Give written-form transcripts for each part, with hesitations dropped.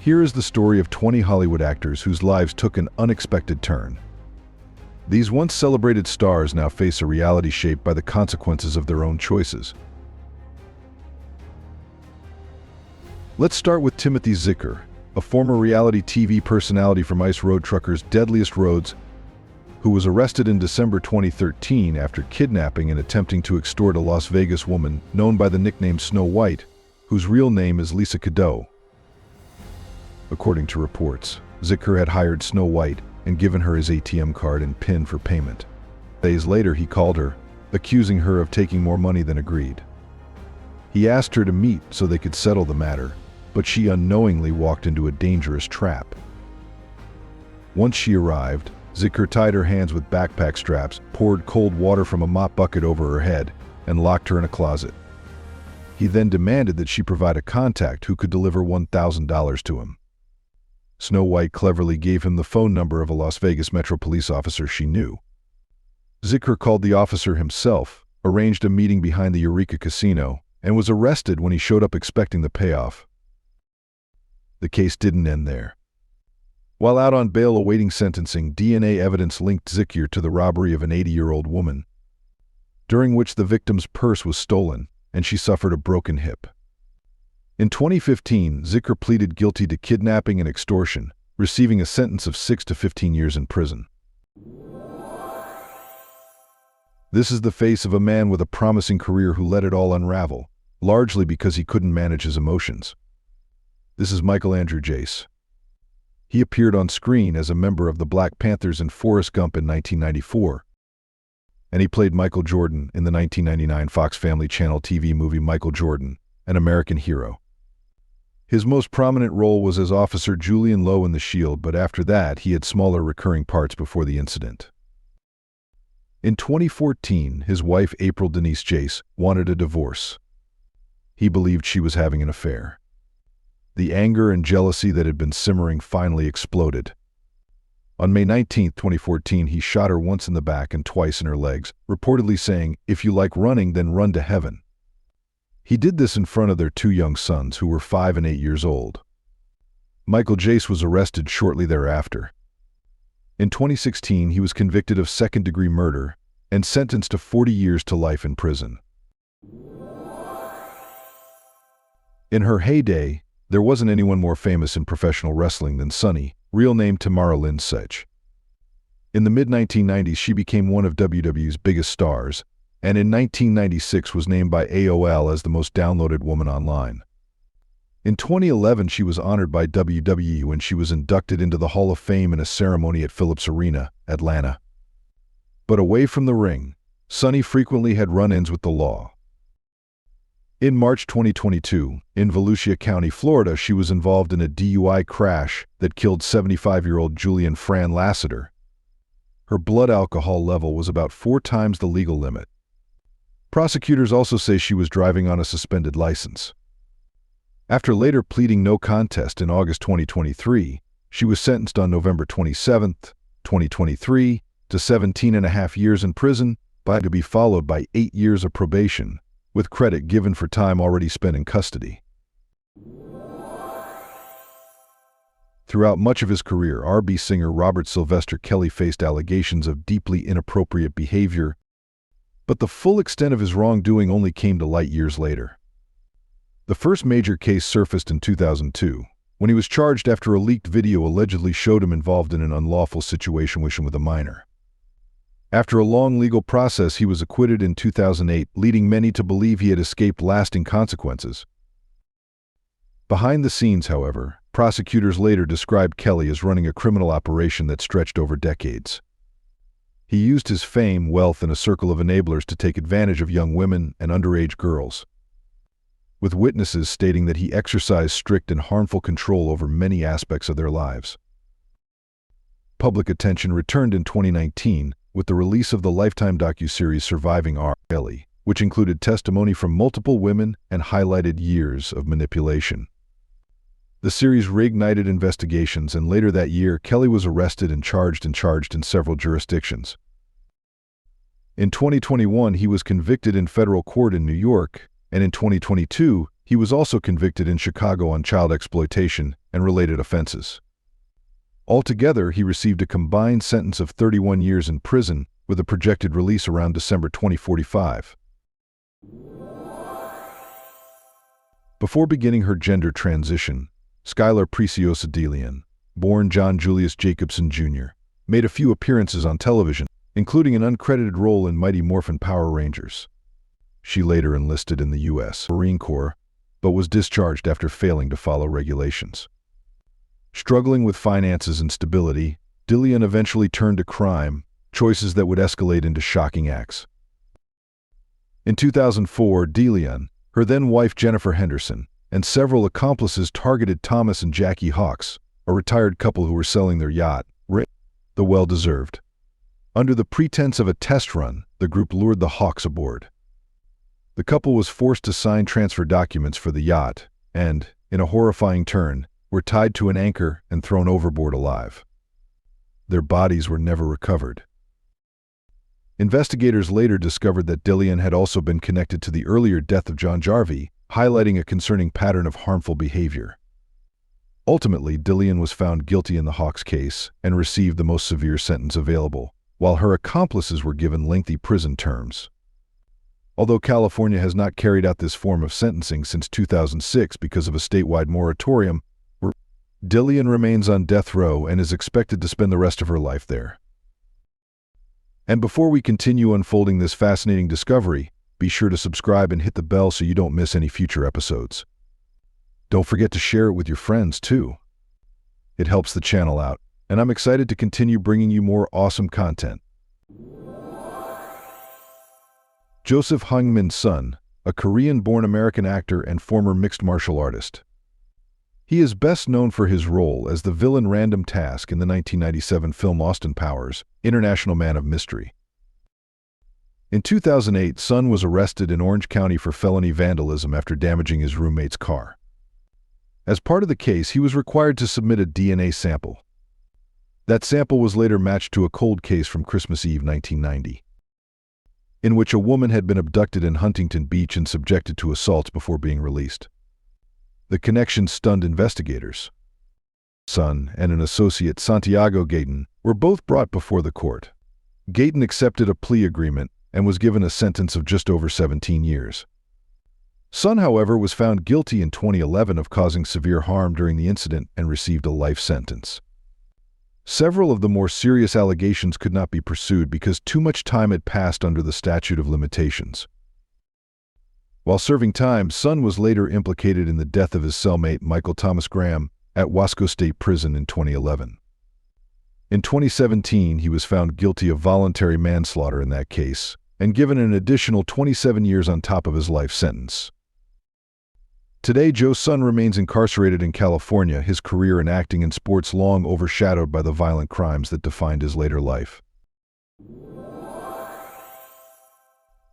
Here is the story of 20 Hollywood actors whose lives took an unexpected turn. These once celebrated stars now face a reality shaped by the consequences of their own choices. Let's start with Timothy Zickuhr, a former reality TV personality from Ice Road Truckers' Deadliest Roads, who was arrested in December 2013 after kidnapping and attempting to extort a Las Vegas woman known by the nickname Snow White, whose real name is Lisa Kudrow. According to reports, Zickuhr had hired Snow White and given her his ATM card and PIN for payment. Days later, he called her, accusing her of taking more money than agreed. He asked her to meet so they could settle the matter, but she unknowingly walked into a dangerous trap. Once she arrived, Zickuhr tied her hands with backpack straps, poured cold water from a mop bucket over her head, and locked her in a closet. He then demanded that she provide a contact who could deliver $1,000 to him. Snow White cleverly gave him the phone number of a Las Vegas Metro police officer she knew. Zickuhr called the officer himself, arranged a meeting behind the Eureka Casino, and was arrested when he showed up expecting the payoff. The case didn't end there. While out on bail awaiting sentencing, DNA evidence linked Zickuhr to the robbery of an 80-year-old woman, during which the victim's purse was stolen and she suffered a broken hip. In 2015, Zickuhr pleaded guilty to kidnapping and extortion, receiving a sentence of 6 to 15 years in prison. This is the face of a man with a promising career who let it all unravel, largely because he couldn't manage his emotions. This is Michael Andrew Jace. He appeared on screen as a member of the Black Panthers in Forrest Gump in 1994, and he played Michael Jordan in the 1999 Fox Family Channel TV movie Michael Jordan, An American Hero. His most prominent role was as Officer Julian Lowe in The Shield, but after that he had smaller recurring parts before the incident. In 2014, his wife April Denise Jace wanted a divorce. He believed she was having an affair. The anger and jealousy that had been simmering finally exploded. On May 19, 2014, he shot her once in the back and twice in her legs, reportedly saying, "If you like running, then run to heaven." He did this in front of their 2 young sons, who were 5 and 8 years old. Michael Jace was arrested shortly thereafter. In 2016, he was convicted of second-degree murder and sentenced to 40 years to life in prison. In her heyday, there wasn't anyone more famous in professional wrestling than Sunny, real name Tamara Lynn Sytch. In the mid-1990s, she became one of WWE's biggest stars, and in 1996 was named by AOL as the most downloaded woman online. In 2011, she was honored by WWE when she was inducted into the Hall of Fame in a ceremony at Phillips Arena, Atlanta. But away from the ring, Sunny frequently had run-ins with the law. In March 2022, in Volusia County, Florida, she was involved in a DUI crash that killed 75-year-old Julian Fran Lassiter. Her blood alcohol level was about 4 times the legal limit. Prosecutors also say she was driving on a suspended license. After later pleading no contest in August 2023, she was sentenced on November 27, 2023, to 17.5 years in prison, to be followed by 8 years of probation, with credit given for time already spent in custody. Throughout much of his career, R&B singer Robert Sylvester Kelly faced allegations of deeply inappropriate behavior, but the full extent of his wrongdoing only came to light years later. The first major case surfaced in 2002, when he was charged after a leaked video allegedly showed him involved in an unlawful situation with a minor. After a long legal process, he was acquitted in 2008, leading many to believe he had escaped lasting consequences. Behind the scenes, however, prosecutors later described Kelly as running a criminal operation that stretched over decades. He used his fame, wealth, and a circle of enablers to take advantage of young women and underage girls, with witnesses stating that he exercised strict and harmful control over many aspects of their lives. Public attention returned in 2019 with the release of the Lifetime docuseries Surviving R. Kelly, which included testimony from multiple women and highlighted years of manipulation. The series reignited investigations, and later that year, Kelly was arrested and charged in several jurisdictions. In 2021, he was convicted in federal court in New York, and in 2022, he was also convicted in Chicago on child exploitation, and related offenses. Altogether, he received a combined sentence of 31 years in prison, with a projected release around December 2045. Before beginning her gender transition, Skylar Preciosa Deleon, born John Julius Jacobson Jr., made a few appearances on television, including an uncredited role in Mighty Morphin Power Rangers. She later enlisted in the U.S. Marine Corps, but was discharged after failing to follow regulations. Struggling with finances and stability, Deleon eventually turned to crime, choices that would escalate into shocking acts. In 2004, Deleon, her then-wife Jennifer Henderson, and several accomplices targeted Thomas and Jackie Hawks, a retired couple who were selling their yacht, the well-deserved. Under the pretense of a test run, the group lured the Hawks aboard. The couple was forced to sign transfer documents for the yacht and, in a horrifying turn, were tied to an anchor and thrown overboard alive. Their bodies were never recovered. Investigators later discovered that Deleon had also been connected to the earlier death of John Jarvie, highlighting a concerning pattern of harmful behavior. Ultimately, Deleon was found guilty in the Hawks case and received the most severe sentence available, while her accomplices were given lengthy prison terms. Although California has not carried out this form of sentencing since 2006 because of a statewide moratorium, Deleon remains on death row and is expected to spend the rest of her life there. And before we continue unfolding this fascinating discovery, be sure to subscribe and hit the bell so you don't miss any future episodes. Don't forget to share it with your friends too. It helps the channel out, and I'm excited to continue bringing you more awesome content. Joseph Hyungmin's son, a Korean-born American actor and former mixed martial artist. He is best known for his role as the villain Random Task in the 1997 film Austin Powers, International Man of Mystery. In 2008, Son was arrested in Orange County for felony vandalism after damaging his roommate's car. As part of the case, he was required to submit a DNA sample. That sample was later matched to a cold case from Christmas Eve 1990, in which a woman had been abducted in Huntington Beach and subjected to assaults before being released. The connection stunned investigators. Son and an associate, Santiago Gayton, were both brought before the court. Gayton accepted a plea agreement and was given a sentence of just over 17 years. Son, however, was found guilty in 2011 of causing severe harm during the incident and received a life sentence. Several of the more serious allegations could not be pursued because too much time had passed under the statute of limitations. While serving time, Son was later implicated in the death of his cellmate Michael Thomas Graham at Wasco State Prison in 2011. In 2017, he was found guilty of voluntary manslaughter in that case and given an additional 27 years on top of his life sentence. Today, Joe's son remains incarcerated in California, his career in acting and sports long overshadowed by the violent crimes that defined his later life.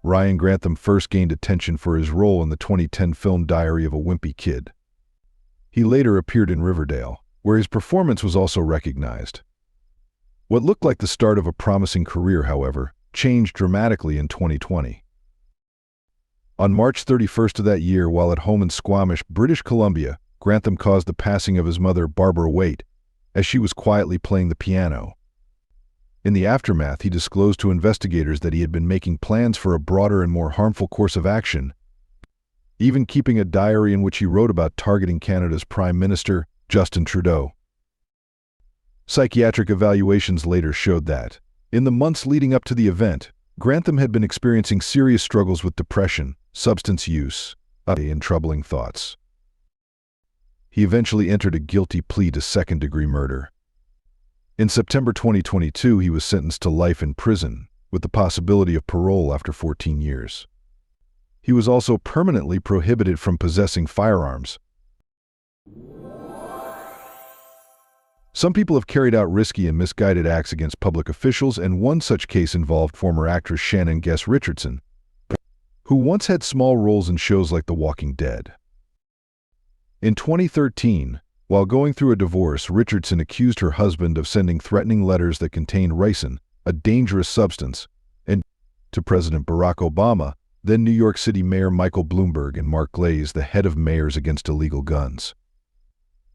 Ryan Grantham first gained attention for his role in the 2010 film Diary of a Wimpy Kid. He later appeared in Riverdale, where his performance was also recognized. What looked like the start of a promising career, however, changed dramatically in 2020. On March 31st of that year, while at home in Squamish, British Columbia, Grantham caused the passing of his mother, Barbara Waite, as she was quietly playing the piano. In the aftermath, he disclosed to investigators that he had been making plans for a broader and more harmful course of action, even keeping a diary in which he wrote about targeting Canada's Prime Minister, Justin Trudeau. Psychiatric evaluations later showed that, in the months leading up to the event, Grantham had been experiencing serious struggles with depression, substance use, and troubling thoughts. He eventually entered a guilty plea to second-degree murder. In September 2022, he was sentenced to life in prison, with the possibility of parole after 14 years. He was also permanently prohibited from possessing firearms. Some people have carried out risky and misguided acts against public officials, and one such case involved former actress Shannon Richardson, who once had small roles in shows like The Walking Dead. In 2013, while going through a divorce, Richardson accused her husband of sending threatening letters that contained ricin, a dangerous substance, and to President Barack Obama, then New York City Mayor Michael Bloomberg, and Mark Glaze, the head of Mayors Against Illegal Guns.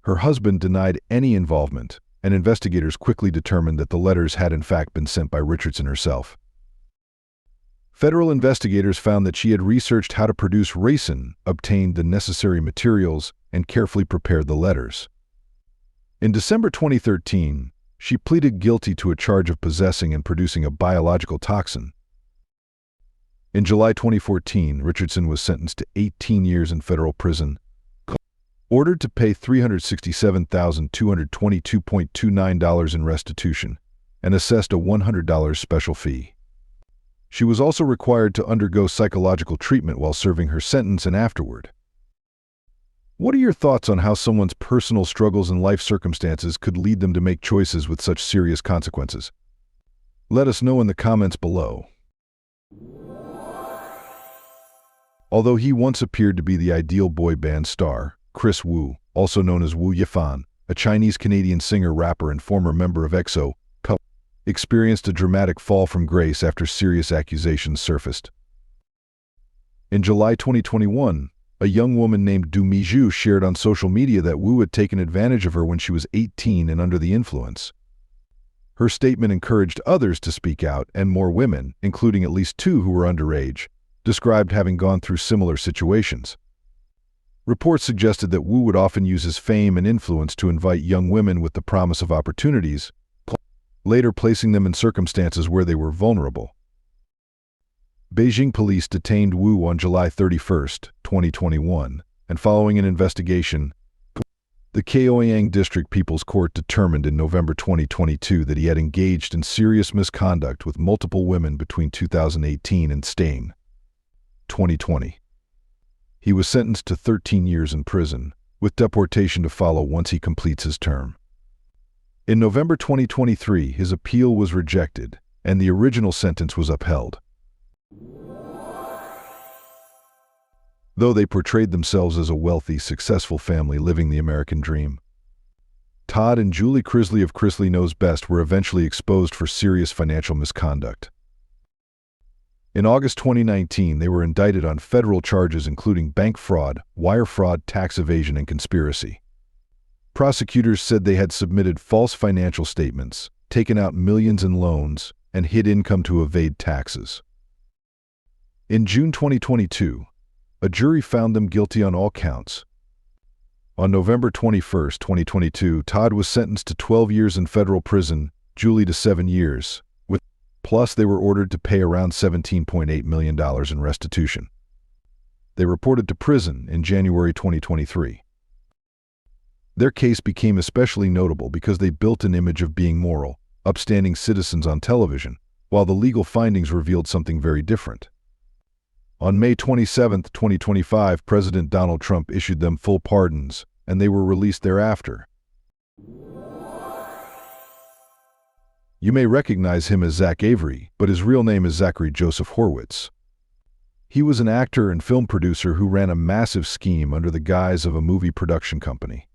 Her husband denied any involvement, and investigators quickly determined that the letters had in fact been sent by Richardson herself. Federal investigators found that she had researched how to produce ricin, obtained the necessary materials, and carefully prepared the letters. In December 2013, she pleaded guilty to a charge of possessing and producing a biological toxin. In July 2014, Richardson was sentenced to 18 years in federal prison, ordered to pay $367,222.29 in restitution, and assessed a $100 special fee. She was also required to undergo psychological treatment while serving her sentence and afterward. What are your thoughts on how someone's personal struggles and life circumstances could lead them to make choices with such serious consequences? Let us know in the comments below. Although he once appeared to be the ideal boy band star, Kris Wu, also known as Wu Yifan, a Chinese-Canadian singer, rapper, and former member of EXO, experienced a dramatic fall from grace after serious accusations surfaced. In July 2021, a young woman named Du Miju shared on social media that Wu had taken advantage of her when she was 18 and under the influence. Her statement encouraged others to speak out, and more women, including at least 2 who were underage, described having gone through similar situations. Reports suggested that Wu would often use his fame and influence to invite young women with the promise of opportunities, later placing them in circumstances where they were vulnerable. Beijing police detained Wu on July 31, 2021, and following an investigation, the Kaohsiung District People's Court determined in November 2022 that he had engaged in serious misconduct with multiple women between 2018 and 2020. He was sentenced to 13 years in prison, with deportation to follow once he completes his term. In November 2023, his appeal was rejected, and the original sentence was upheld. Though they portrayed themselves as a wealthy, successful family living the American dream, Todd and Julie Chrisley of Chrisley Knows Best were eventually exposed for serious financial misconduct. In August 2019, they were indicted on federal charges including bank fraud, wire fraud, tax evasion, and conspiracy. Prosecutors said they had submitted false financial statements, taken out millions in loans, and hid income to evade taxes. In June 2022, a jury found them guilty on all counts. On November 21, 2022, Todd was sentenced to 12 years in federal prison, Julie to 7 years. Plus, they were ordered to pay around $17.8 million in restitution. They reported to prison in January 2023. Their case became especially notable because they built an image of being moral, upstanding citizens on television, while the legal findings revealed something very different. On May 27, 2025, President Donald Trump issued them full pardons, and they were released thereafter. You may recognize him as Zach Avery, but his real name is Zachary Joseph Horwitz. He was an actor and film producer who ran a massive scheme under the guise of a movie production company.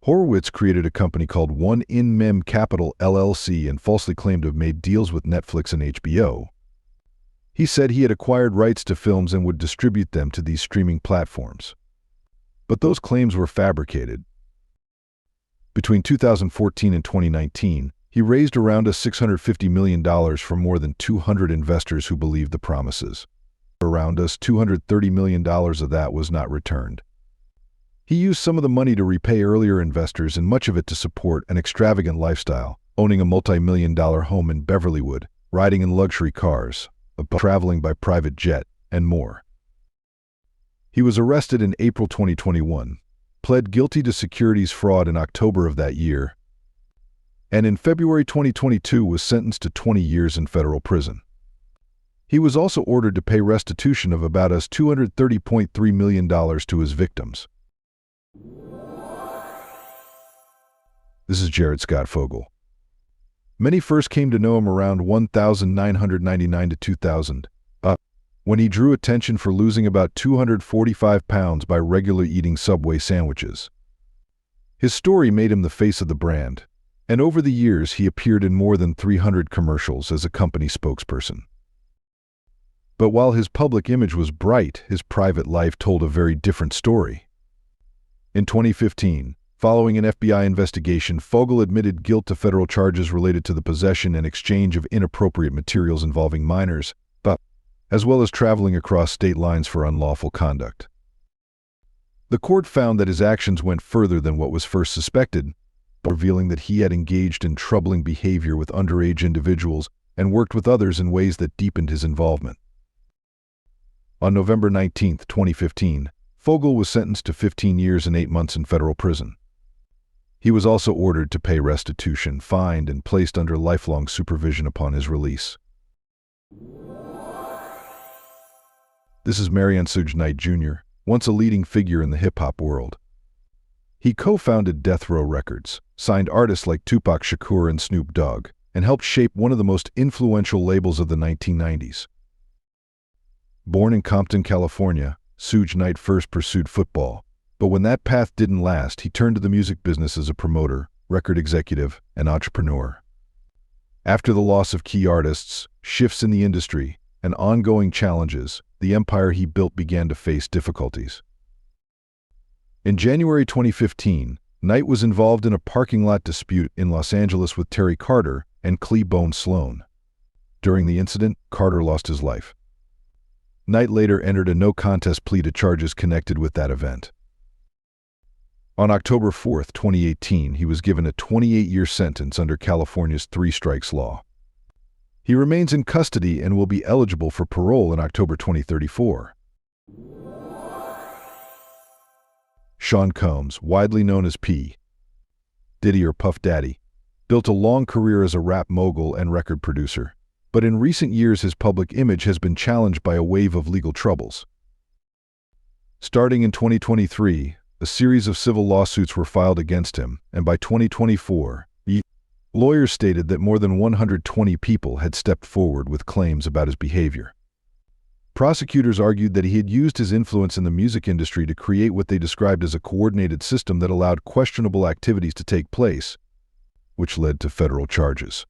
Horwitz created a company called One In Mem Capital LLC and falsely claimed to have made deals with Netflix and HBO. He said he had acquired rights to films and would distribute them to these streaming platforms. But those claims were fabricated. Between 2014 and 2019, he raised around $650 million from more than 200 investors who believed the promises. Around $230 million of that was not returned. He used some of the money to repay earlier investors and much of it to support an extravagant lifestyle, owning a multi-million-dollar home in Beverlywood, riding in luxury cars, traveling by private jet, and more. He was arrested in April 2021, pled guilty to securities fraud in October of that year, and in February 2022 was sentenced to 20 years in federal prison. He was also ordered to pay restitution of about $230.3 million to his victims. This is Jared Scott Fogle. Many first came to know him around 1999 to 2000, when he drew attention for losing about 245 pounds by regularly eating Subway sandwiches. His story made him the face of the brand, and over the years he appeared in more than 300 commercials as a company spokesperson. But while his public image was bright, his private life told a very different story. In 2015, following an FBI investigation, Fogle admitted guilt to federal charges related to the possession and exchange of inappropriate materials involving minors, as well as traveling across state lines for unlawful conduct. The court found that his actions went further than what was first suspected, revealing that he had engaged in troubling behavior with underage individuals and worked with others in ways that deepened his involvement. On November 19, 2015, Fogle was sentenced to 15 years and 8 months in federal prison. He was also ordered to pay restitution, fined, and placed under lifelong supervision upon his release. This is Marion Suge Knight Jr., once a leading figure in the hip-hop world. He co-founded Death Row Records, signed artists like Tupac Shakur and Snoop Dogg, and helped shape one of the most influential labels of the 1990s. Born in Compton, California, Suge Knight first pursued football, but when that path didn't last, he turned to the music business as a promoter, record executive, and entrepreneur. After the loss of key artists, shifts in the industry, and ongoing challenges, the empire he built began to face difficulties. In January 2015, Knight was involved in a parking lot dispute in Los Angeles with Terry Carter and Clebone Sloan. During the incident, Carter lost his life. Knight later entered a no-contest plea to charges connected with that event. On October 4, 2018, he was given a 28-year sentence under California's three-strikes law. He remains in custody and will be eligible for parole in October 2034. Sean Combs, widely known as P. Diddy or Puff Daddy, built a long career as a rap mogul and record producer, but in recent years his public image has been challenged by a wave of legal troubles. Starting in 2023, a series of civil lawsuits were filed against him, and by 2024, lawyers stated that more than 120 people had stepped forward with claims about his behavior. Prosecutors argued that he had used his influence in the music industry to create what they described as a coordinated system that allowed questionable activities to take place, which led to federal charges.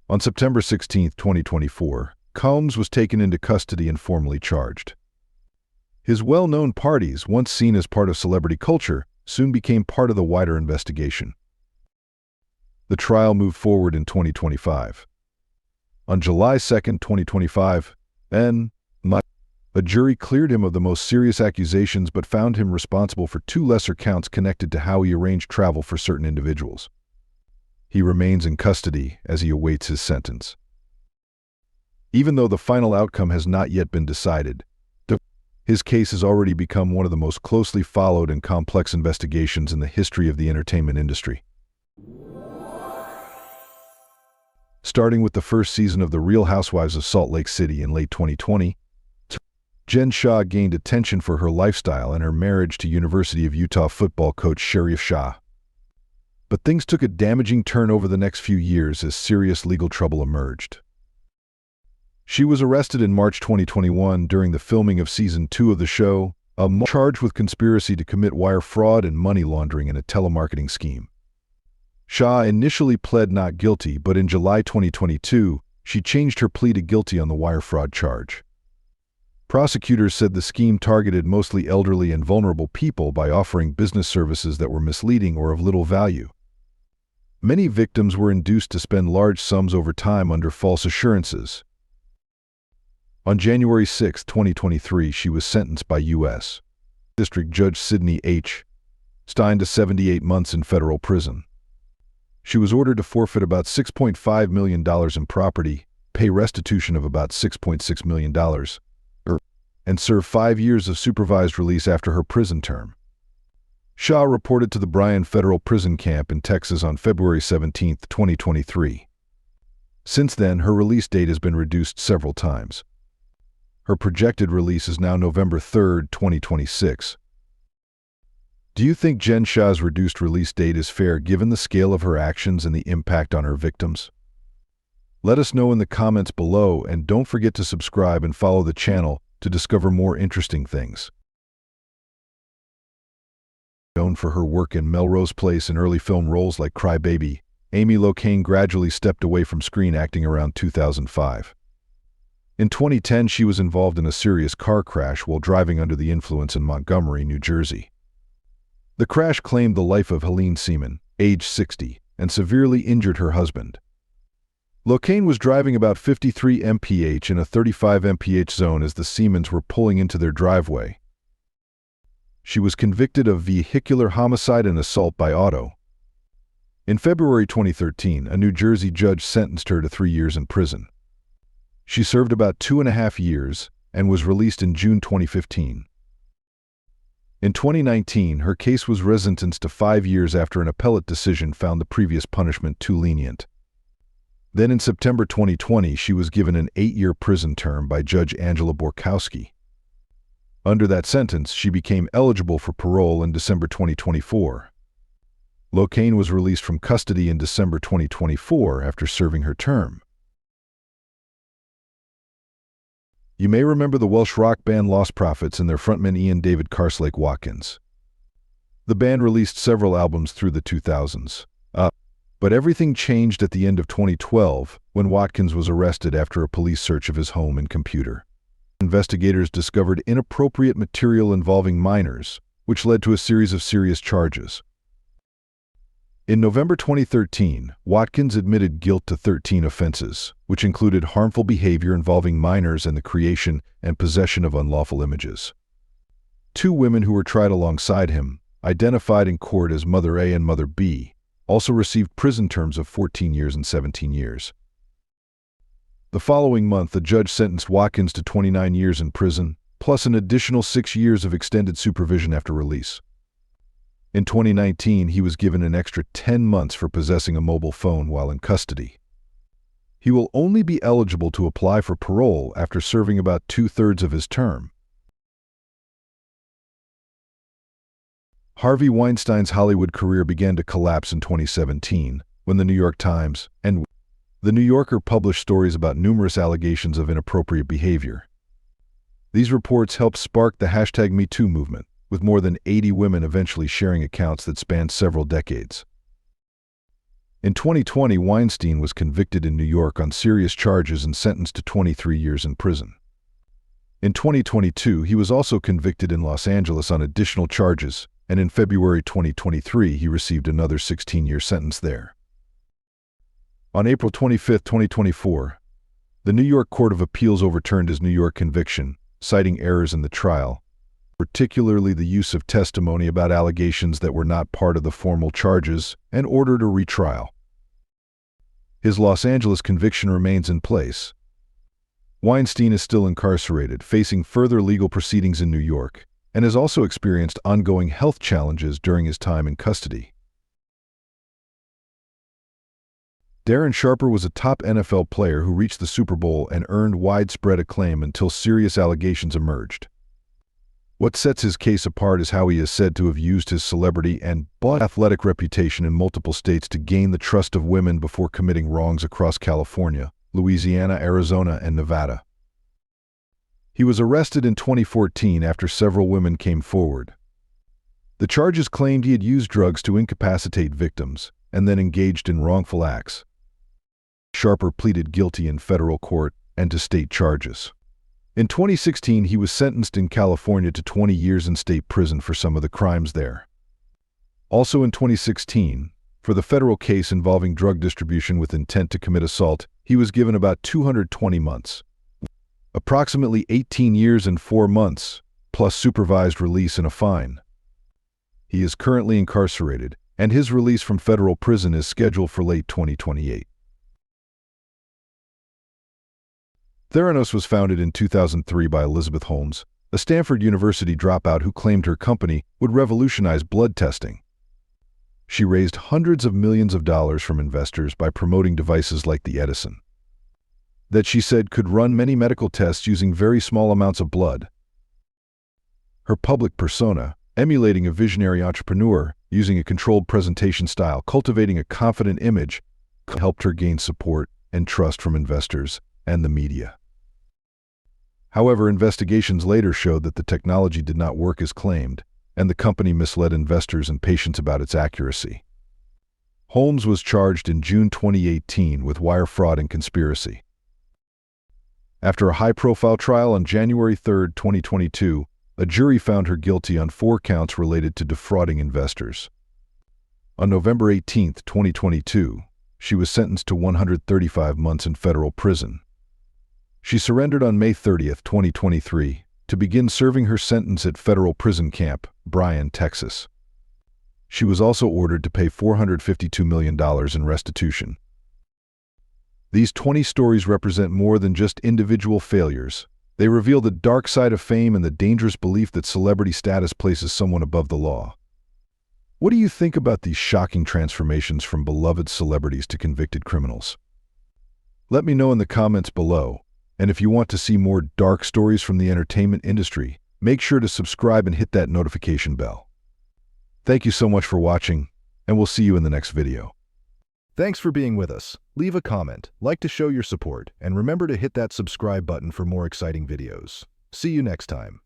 On September 16, 2024, Combs was taken into custody and formally charged. His well-known parties, once seen as part of celebrity culture, soon became part of the wider investigation. The trial moved forward in 2025. On July 2, 2025, a jury cleared him of the most serious accusations but found him responsible for 2 lesser counts connected to how he arranged travel for certain individuals. He remains in custody as he awaits his sentence. Even though the final outcome has not yet been decided, his case has already become one of the most closely followed and complex investigations in the history of the entertainment industry. Starting with the first season of The Real Housewives of Salt Lake City in late 2020, Shah gained attention for her lifestyle and her marriage to University of Utah football coach Shah. But things took a damaging turn over the next few years as serious legal trouble emerged. She was arrested in March 2021 during the filming of Season 2 of the show, charged with conspiracy to commit wire fraud and money laundering in a telemarketing scheme. Shah initially pled not guilty, but in July 2022, she changed her plea to guilty on the wire fraud charge. Prosecutors said the scheme targeted mostly elderly and vulnerable people by offering business services that were misleading or of little value. Many victims were induced to spend large sums over time under false assurances. On January 6, 2023, she was sentenced by U.S. District Judge Sidney H. Stein to 78 months in federal prison. She was ordered to forfeit about $6.5 million in property, pay restitution of about $6.6 million, and serve 5 years of supervised release after her prison term. Shah reported to the Bryan Federal Prison Camp in Texas on February 17, 2023. Since then, her release date has been reduced several times. Her projected release is now November 3, 2026. Do you think Shah's reduced release date is fair given the scale of her actions and the impact on her victims? Let us know in the comments below, and don't forget to subscribe and follow the channel to discover more interesting things. Known for her work in Melrose Place and early film roles like Cry Baby, Amy Locane gradually stepped away from screen acting around 2005. In 2010, she was involved in a serious car crash while driving under the influence in Montgomery, New Jersey. The crash claimed the life of Helene Seaman, age 60, and severely injured her husband. Locane was driving about 53 mph in a 35 mph zone as the Seamans were pulling into their driveway. She was convicted of vehicular homicide and assault by auto. In February 2013, a New Jersey judge sentenced her to 3 years in prison. She served about 2.5 years and was released in June 2015. In 2019, her case was resentenced to 5 years after an appellate decision found the previous punishment too lenient. Then in September 2020, she was given an 8-year prison term by Judge Angela Borkowski. Under that sentence, she became eligible for parole in December 2024. Locane was released from custody in December 2024 after serving her term. You may remember the Welsh rock band Lost Prophets and their frontman Ian David Karslake Watkins. The band released several albums through the 2000s. But everything changed at the end of 2012 when Watkins was arrested after a police search of his home and computer. Investigators discovered inappropriate material involving minors, which led to a series of serious charges. In November 2013, Watkins admitted guilt to 13 offenses, which included harmful behavior involving minors and the creation and possession of unlawful images. 2 women who were tried alongside him, identified in court as Mother A and Mother B, also received prison terms of 14 years and 17 years. The following month, the judge sentenced Watkins to 29 years in prison, plus an additional 6 years of extended supervision after release. In 2019, he was given an extra 10 months for possessing a mobile phone while in custody. He will only be eligible to apply for parole after serving about 2/3 of his term. Harvey Weinstein's Hollywood career began to collapse in 2017 when the New York Times and The New Yorker published stories about numerous allegations of inappropriate behavior. These reports helped spark the #MeToo movement, with more than 80 women eventually sharing accounts that spanned several decades. In 2020, Weinstein was convicted in New York on serious charges and sentenced to 23 years in prison. In 2022, he was also convicted in Los Angeles on additional charges, and in February 2023, he received another 16-year sentence there. On April 25, 2024, the New York Court of Appeals overturned his New York conviction, citing errors in the trial, particularly the use of testimony about allegations that were not part of the formal charges, and ordered a retrial. His Los Angeles conviction remains in place. Weinstein is still incarcerated, facing further legal proceedings in New York, and has also experienced ongoing health challenges during his time in custody. Darren Sharper was a top NFL player who reached the Super Bowl and earned widespread acclaim until serious allegations emerged. What sets his case apart is how he is said to have used his celebrity and athletic reputation in multiple states to gain the trust of women before committing wrongs across California, Louisiana, Arizona, and Nevada. He was arrested in 2014 after several women came forward. The charges claimed he had used drugs to incapacitate victims and then engaged in wrongful acts. Sharper pleaded guilty in federal court and to state charges. In 2016, he was sentenced in California to 20 years in state prison for some of the crimes there. Also in 2016, for the federal case involving drug distribution with intent to commit assault, he was given about 220 months. Approximately 18 years and 4 months, plus supervised release and a fine. He is currently incarcerated, and his release from federal prison is scheduled for late 2028. Theranos was founded in 2003 by Elizabeth Holmes, a Stanford University dropout who claimed her company would revolutionize blood testing. She raised hundreds of millions of dollars from investors by promoting devices like the Edison, that she said could run many medical tests using very small amounts of blood. Her public persona, emulating a visionary entrepreneur, using a controlled presentation style, cultivating a confident image, helped her gain support and trust from investors and the media. However, investigations later showed that the technology did not work as claimed, and the company misled investors and patients about its accuracy. Holmes was charged in June 2018 with wire fraud and conspiracy. After a high-profile trial on January 3, 2022, A jury found her guilty on 4 counts related to defrauding investors. On November 18, 2022, she was sentenced to 135 months in federal prison. She surrendered on May 30, 2023, to begin serving her sentence at Federal Prison Camp, Bryan, Texas. She was also ordered to pay $452 million in restitution. These 20 stories represent more than just individual failures. They reveal the dark side of fame and the dangerous belief that celebrity status places someone above the law. What do you think about these shocking transformations from beloved celebrities to convicted criminals? Let me know in the comments below, and if you want to see more dark stories from the entertainment industry, make sure to subscribe and hit that notification bell. Thank you so much for watching, and we'll see you in the next video. Thanks for being with us. Leave a comment, like to show your support, and remember to hit that subscribe button for more exciting videos. See you next time.